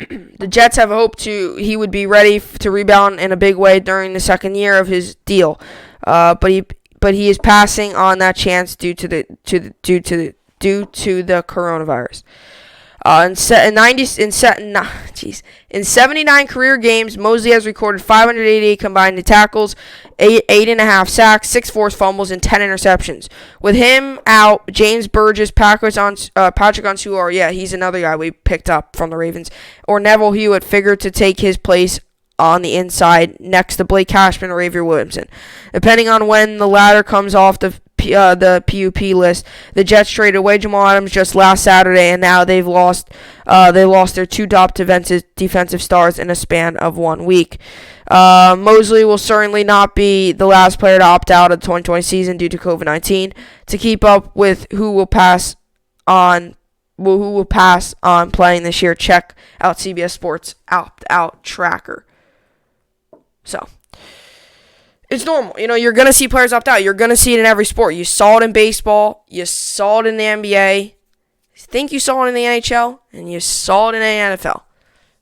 The Jets have hoped he would be ready to rebound in a big way during the second year of his deal, but he is passing on that chance due to the coronavirus. In 79 career games, Mosley has recorded 588 combined tackles, 8.5 sacks, 6 forced fumbles, and 10 interceptions. With him out, James Burgess, Patrick Onsuar, he's another guy we picked up from the Ravens, or Neville Hewitt figured to take his place on the inside next to Blake Cashman or Avery Williamson. Depending on when the latter comes off the PUP list, the Jets traded away Jamal Adams just last Saturday, and now they've lost their 2 top defensive stars in a span of 1 week. Mosley will certainly not be the last player to opt out of the 2020 season due to COVID-19. To keep up with who will pass on playing this year, check out CBS Sports opt-out tracker. So, it's normal. You're going to see players opt out. You're going to see it in every sport. You saw it in baseball. You saw it in the NBA. I think you saw it in the NHL. And you saw it in the NFL.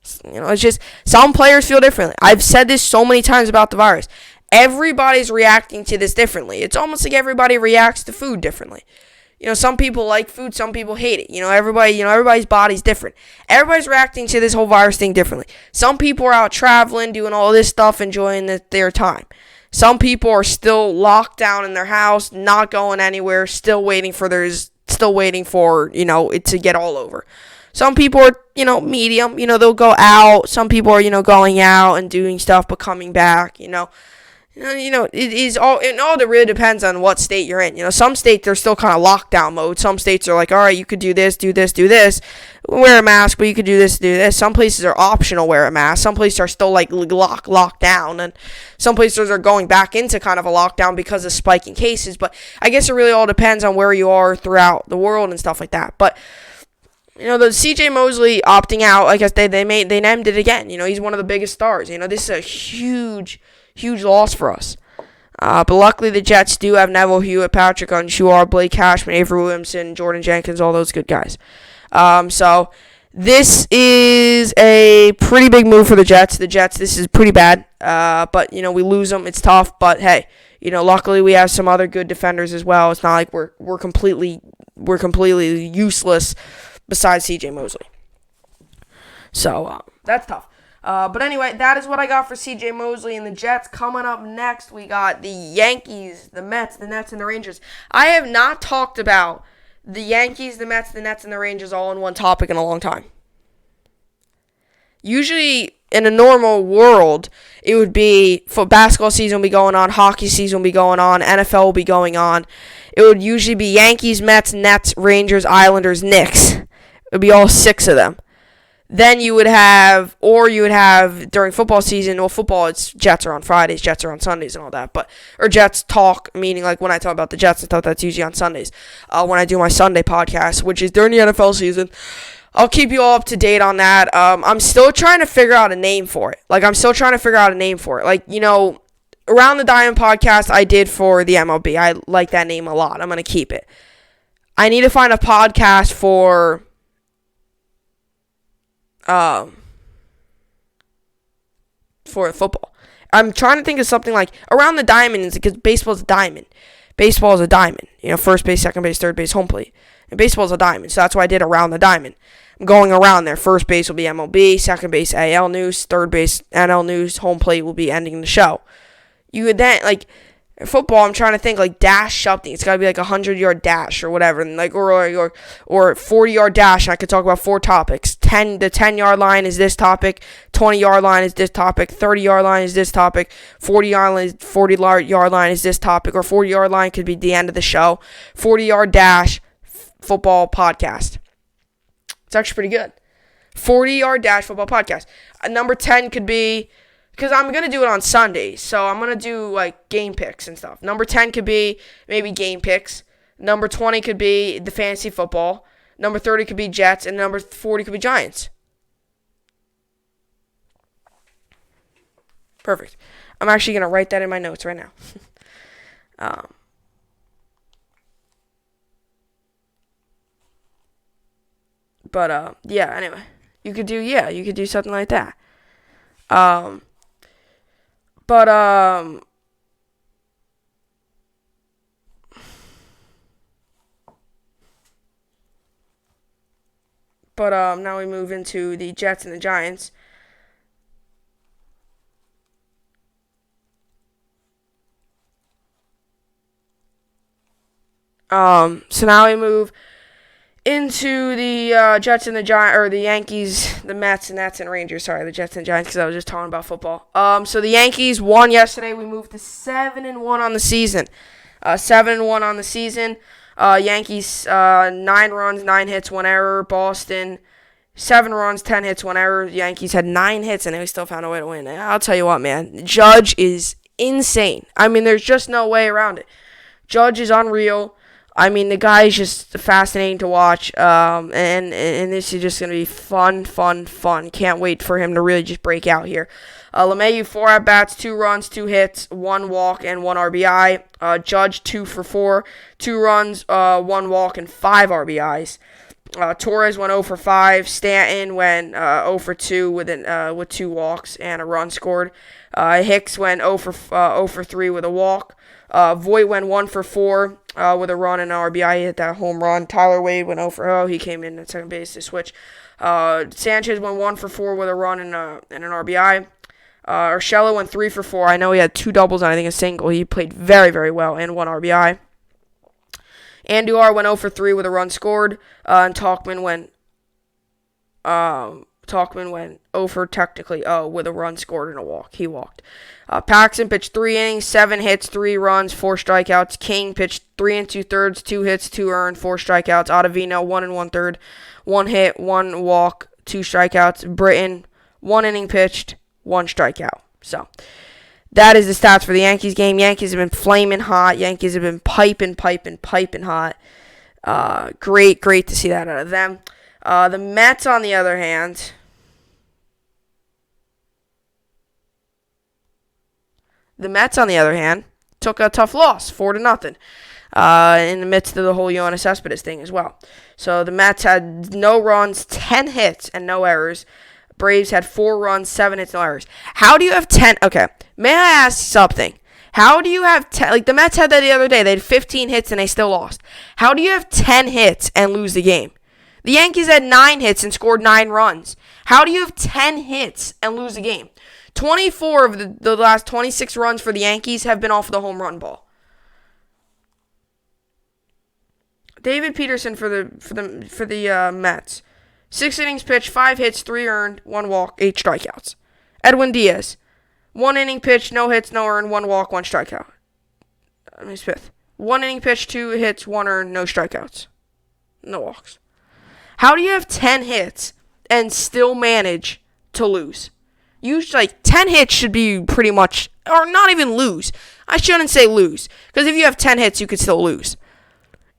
It's just some players feel differently. I've said this so many times about the virus. Everybody's reacting to this differently. It's almost like everybody reacts to food differently. Some people like food, some people hate it. Everybody's body's different. Everybody's reacting to this whole virus thing differently. Some people are out traveling, doing all this stuff, enjoying their time. Some people are still locked down in their house, not going anywhere, still waiting for it to get all over. Some people are, medium, they'll go out. Some people are, going out and doing stuff but coming back, it all really depends on what state you're in. Some states they're still kind of lockdown mode. Some states are like, all right, you could do this, wear a mask, but you could do this. Some places are optional, wear a mask. Some places are still like locked down, and some places are going back into kind of a lockdown because of spiking cases. But I guess it really all depends on where you are throughout the world and stuff like that. But the C.J. Mosley opting out, I guess they named it again. He's one of the biggest stars. This is a huge loss for us. But luckily the Jets do have Neville Hewitt, Patrick Onsuar, Blake Cashman, Avery Williamson, Jordan Jenkins, all those good guys. So this is a pretty big move for the Jets. This is pretty bad. But we lose them. It's tough. But hey, luckily we have some other good defenders as well. It's not like we're completely useless besides C.J. Mosley. So that's tough. But anyway, that is what I got for C.J. Mosley and the Jets. Coming up next, we got the Yankees, the Mets, the Nets, and the Rangers. I have not talked about the Yankees, the Mets, the Nets, and the Rangers all in one topic in a long time. Usually, in a normal world, it would be basketball season will be going on, hockey season will be going on, NFL will be going on. It would usually be Yankees, Mets, Nets, Rangers, Islanders, Knicks. It would be all 6 of them. Then you would have during football season, football, it's Jets are on Fridays, Jets are on Sundays and all that, or Jets talk, meaning like when I talk about the Jets and stuff, that's usually on Sundays. When I do my Sunday podcast, which is during the NFL season, I'll keep you all up to date on that. I'm still trying to figure out a name for it. Around the Diamond podcast I did for the MLB. I like that name a lot. I'm going to keep it. I need to find a podcast for football. I'm trying to think of something like Around the Diamond, because baseball's a diamond. Baseball is a diamond. First base, second base, third base, home plate. And baseball's a diamond, so that's why I did Around the Diamond. I'm going around there. First base will be MLB, second base AL news, third base NL news, home plate will be ending the show. You would then, In football, I'm trying to think like dash something. It's got to be like a 100-yard dash or whatever, and like or 40-yard dash. And I could talk about 4 topics. The 10-yard line is this topic. 20-yard line is this topic. 30-yard line is this topic. 40-yard line is this topic. Or 40-yard line could be the end of the show. 40-yard dash football podcast. It's actually pretty good. 40-yard dash football podcast. Number 10 could be. Because I'm going to do it on Sundays, so I'm going to do, like, game picks and stuff. Number 10 could be maybe game picks. Number 20 could be the fantasy football. Number 30 could be Jets. And number 40 could be Giants. Perfect. I'm actually going to write that in my notes right now. Yeah, anyway. You could do something like that. Now we move into the Jets and the Giants. So now we move into the Jets and the Giants, or the Yankees, the Mets, and Nats and Rangers. Sorry, the Jets and Giants, because I was just talking about football. So the Yankees won yesterday. We moved to 7-1 on the season. 7-1 on the season. Yankees 9 runs, 9 hits, 1 error. Boston 7 runs, 10 hits, 1 error. The Yankees had 9 hits, and they still found a way to win. And I'll tell you what, man, Judge is insane. I mean, there's just no way around it. Judge is unreal. I mean, the guy is just fascinating to watch, and this is just going to be fun. Can't wait for him to really just break out here. LeMahieu, 4 at-bats, 2 runs, 2 hits, 1 walk, and 1 RBI. Judge, 2 for 4, 2 runs, 1 walk, and 5 RBIs. Torres went 0 for 5. Stanton went 0 for 2 with 2 walks and a run scored. Hicks went 0 for 3 with a walk. Voit went 1 for 4 with a run and an RBI. He hit that home run. Tyler Wade went 0 for 0. He came in at second base to switch. Sanchez went 1 for 4 with a run and an RBI. Urshela went 3 for 4. I know he had 2 doubles and I think a single. He played very, very well and 1 RBI. Andujar went 0 for 3 with a run scored. And Tauchman went 0 for technically with a run scored and a walk. He walked. Paxton pitched 3 innings, 7 hits, 3 runs, 4 strikeouts. King pitched 3 2/3, 2 hits, 2 earned, 4 strikeouts. Ottavino 1 1/3, 1 hit, 1 walk, 2 strikeouts. Britton 1 inning pitched, 1 strikeout. So that is the stats for the Yankees game. Yankees have been flaming hot. Yankees have been piping hot. Great to see that out of them. The Mets, on the other hand, took a tough loss, 4-0, in the midst of the whole Yoenis Cespedes thing as well. So the Mets had no runs, 10 hits, and no errors. Braves had 4 runs, 7 hits, no errors. How do you have 10? Okay, may I ask something? How do you have 10? Like the Mets had that the other day. They had 15 hits and they still lost. How do you have 10 hits and lose the game? The Yankees had 9 hits and scored 9 runs. How do you have 10 hits and lose the game? 24 of the last 26 runs for the Yankees have been off the home run ball. David Peterson for the Mets. 6 innings pitched, 5 hits, 3 earned, 1 walk, 8 strikeouts. Edwin Diaz. 1 inning pitched, no hits, no earned, 1 walk, 1 strikeout. Smith. 1 inning pitched, 2 hits, 1 earned, no strikeouts. No walks. How do you have 10 hits and still manage to lose? Usually, 10 hits should be pretty much, or not even lose. I shouldn't say lose, because if you have 10 hits, you could still lose.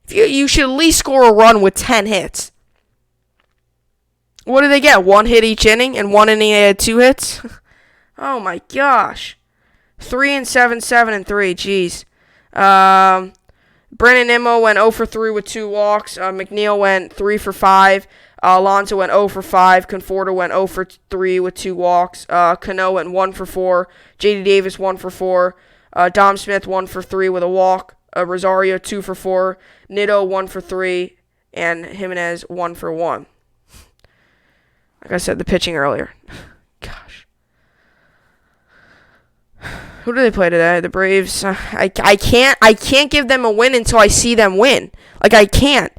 You should at least score a run with 10 hits. What did they get? 1 hit each inning, and 1 inning they had 2 hits? Oh my gosh. 3-7, 7-3, jeez. Brandon Nimmo went 0 for 3 with 2 walks. McNeil went 3 for 5. Alonso went 0 for 5. Conforto went 0 for 3 with 2 walks. Cano went 1 for 4. J.D. Davis 1 for 4. Dom Smith 1 for 3 with a walk. Rosario 2 for 4. Nitto 1 for 3. And Jimenez 1 for 1. Like I said, the pitching earlier. Gosh. Who do they play today? The Braves. I can't give them a win until I see them win. Like, I can't.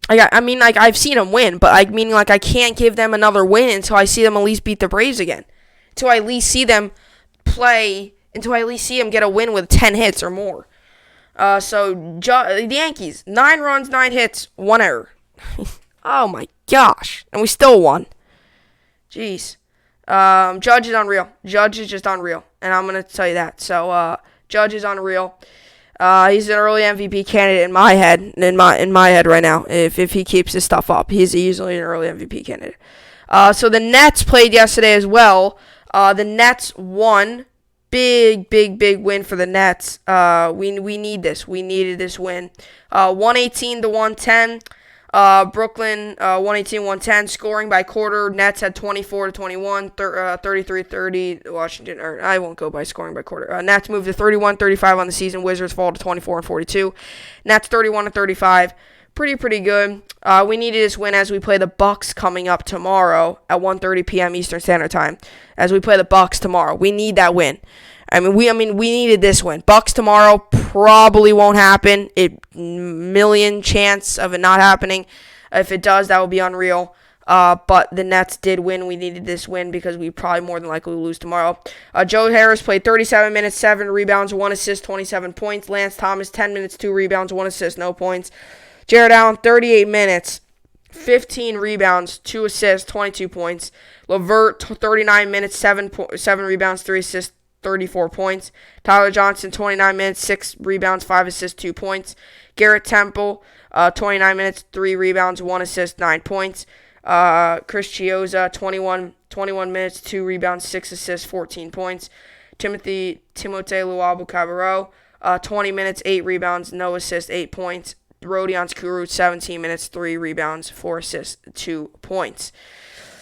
I've seen them win, but I can't give them another win until I see them at least beat the Braves again. Until I at least see them play. Until I at least see them get a win with 10 hits or more. The Yankees, 9 runs, 9 hits, 1 error. Oh my gosh. And we still won. Jeez. Judge is unreal. Judge is just unreal. And I'm going to tell you that. So, Judge is unreal. He's an early MVP candidate in my head. In my head right now. If he keeps his stuff up, he's easily an early MVP candidate. So the Nets played yesterday as well. The Nets won. Big win for the Nets. We need this. We needed this win. 118-110. Brooklyn 118-110. Scoring by quarter. Nets had 24-21. 33-30. Washington. Or I won't go by scoring by quarter. Nets moved to 31-35 on the season. Wizards fall to 24-42. Nets 31-35. Pretty good. We needed this win as we play the Bucks coming up tomorrow at 1:30 p.m. Eastern Standard Time. As we play the Bucks tomorrow, we need that win. We needed this win. Bucks tomorrow probably won't happen. Million chance of it not happening. If it does, that would be unreal. But the Nets did win. We needed this win because we probably more than likely will lose tomorrow. Joe Harris played 37 minutes, 7 rebounds, 1 assist, 27 points. Lance Thomas 10 minutes, 2 rebounds, 1 assist, no points. Jared Allen, 38 minutes, 15 rebounds, 2 assists, 22 points. LeVert, 39 minutes, 7 rebounds, 3 assists, 34 points. Tyler Johnson, 29 minutes, 6 rebounds, 5 assists, 2 points. Garrett Temple, 29 minutes, 3 rebounds, 1 assist, 9 points. Chris Chiozza, 21 minutes, 2 rebounds, 6 assists, 14 points. Timothée Luwawu-Cabarrot, 20 minutes, 8 rebounds, no assists, 8 points. Rodion Skuru, 17 minutes, 3 rebounds, 4 assists, 2 points.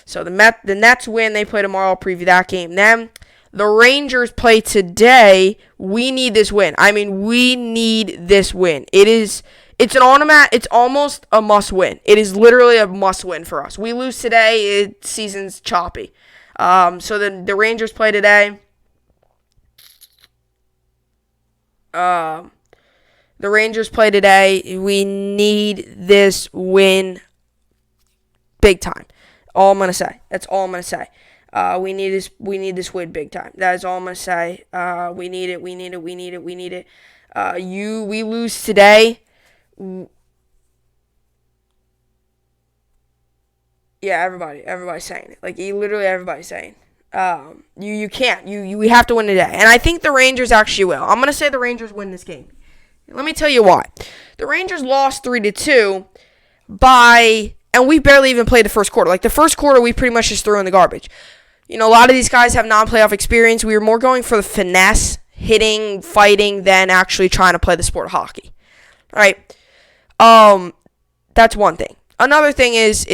So the Nets win. They play tomorrow. I'll preview that game. Then the Rangers play today. We need this win. We need this win. It's an automatic. It's almost a must win. It is literally a must win for us. We lose today, season's choppy. So the Rangers play today. The Rangers play today. We need this win big time. All I'm going to say. That's all I'm going to say. We need this win big time. That is all I'm going to say. We need it. We lose today. Yeah, everybody's saying it. Like, literally everybody's saying. You can't. We have to win today. And I think the Rangers actually will. I'm going to say the Rangers win this game. Let me tell you why. The Rangers lost 3-2 and we barely even played the first quarter. Like, the first quarter, we pretty much just threw in the garbage. A lot of these guys have non-playoff experience. We were more going for the finesse, hitting, fighting, than actually trying to play the sport of hockey. All right. That's one thing. Another thing is that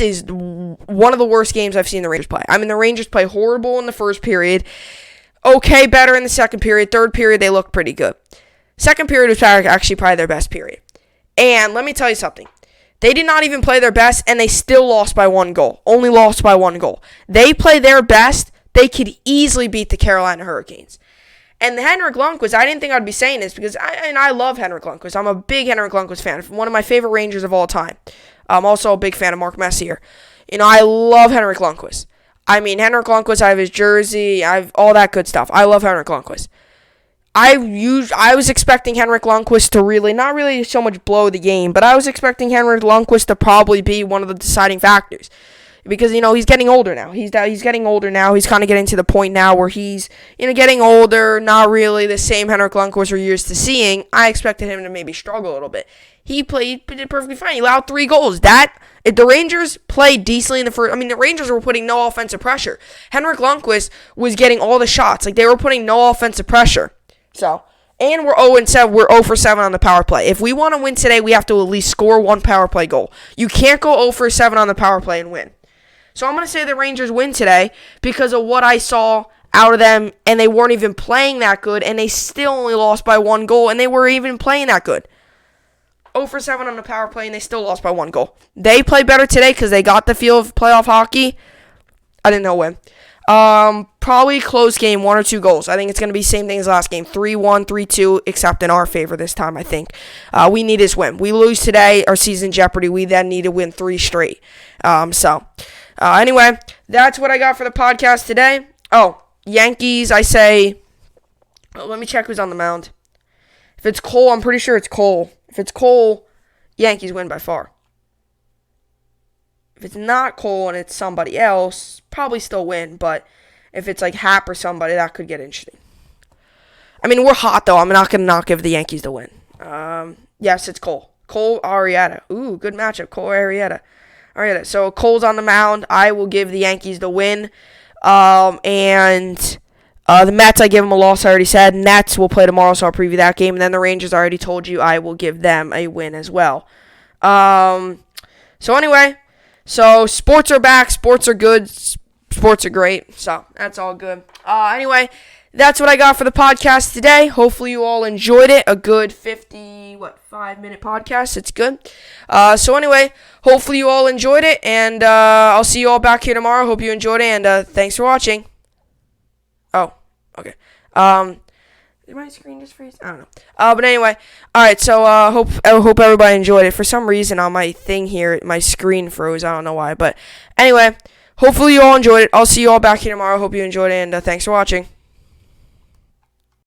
is one of the worst games I've seen the Rangers play. The Rangers play horrible in the first period. Okay, better in the second period. Third period, they looked pretty good. Second period was actually probably their best period. And let me tell you something. They did not even play their best, and they still lost by 1 goal. Only lost by 1 goal. They play their best. They could easily beat the Carolina Hurricanes. And Henrik Lundqvist, I didn't think I'd be saying this because I love Henrik Lundqvist. I'm a big Henrik Lundqvist fan. One of my favorite Rangers of all time. I'm also a big fan of Mark Messier. I love Henrik Lundqvist. Henrik Lundqvist, I have his jersey, I have all that good stuff. I love Henrik Lundqvist. I was expecting Henrik Lundqvist to not really so much blow the game, but I was expecting Henrik Lundqvist to probably be one of the deciding factors. Because, he's getting older now. He's getting older now. He's kind of getting to the point now where he's, getting older, not really the same Henrik Lundqvist we're used to seeing. I expected him to maybe struggle a little bit. He did perfectly fine. He allowed 3 goals. If the Rangers played decently in the first, the Rangers were putting no offensive pressure. Henrik Lundqvist was getting all the shots. Like, they were putting no offensive pressure. So, and we're 0-7. We're 0-7 on the power play. If we want to win today, we have to at least score 1 power play goal. You can't go 0-7 on the power play and win. So I'm going to say the Rangers win today because of what I saw out of them, and they weren't even playing that good, and they still only lost by 1 goal, and they weren't even playing that good. 0-7 on the power play, and they still lost by 1 goal. They played better today because they got the feel of playoff hockey. I didn't know when. Probably close game, 1 or 2 goals. I think it's going to be same thing as last game, 3-1, 3-2, except in our favor this time, I think. We need this win. We lose today, our season jeopardy. We then need to win 3 straight. Anyway, that's what I got for the podcast today. Oh, Yankees, I say, let me check who's on the mound. If it's Cole, I'm pretty sure it's Cole. If it's Cole, Yankees win by far. If it's not Cole and it's somebody else, probably still win, but if it's like Hap or somebody, that could get interesting. I mean, we're hot, though. I'm not going to not give the Yankees the win. Yes, it's Cole. Cole Arrieta. Ooh, good matchup. Cole Arrieta. So Cole's on the mound. I will give the Yankees the win. The Mets, I give them a loss, I already said. Nets will play tomorrow, so I'll preview that game. And then the Rangers, I already told you, I will give them a win as well. So sports are back. Sports are good. Sports are great. So that's all good. Anyway, that's what I got for the podcast today. Hopefully you all enjoyed it. A good 5-minute podcast. It's good. Hopefully you all enjoyed it. And I'll see you all back here tomorrow. Hope you enjoyed it. And thanks for watching. Oh, okay. Did my screen just freeze? I don't know. But anyway, alright, so I hope everybody enjoyed it. For some reason on my thing here, my screen froze. I don't know why. But anyway, hopefully you all enjoyed it. I'll see you all back here tomorrow. Hope you enjoyed it, and thanks for watching.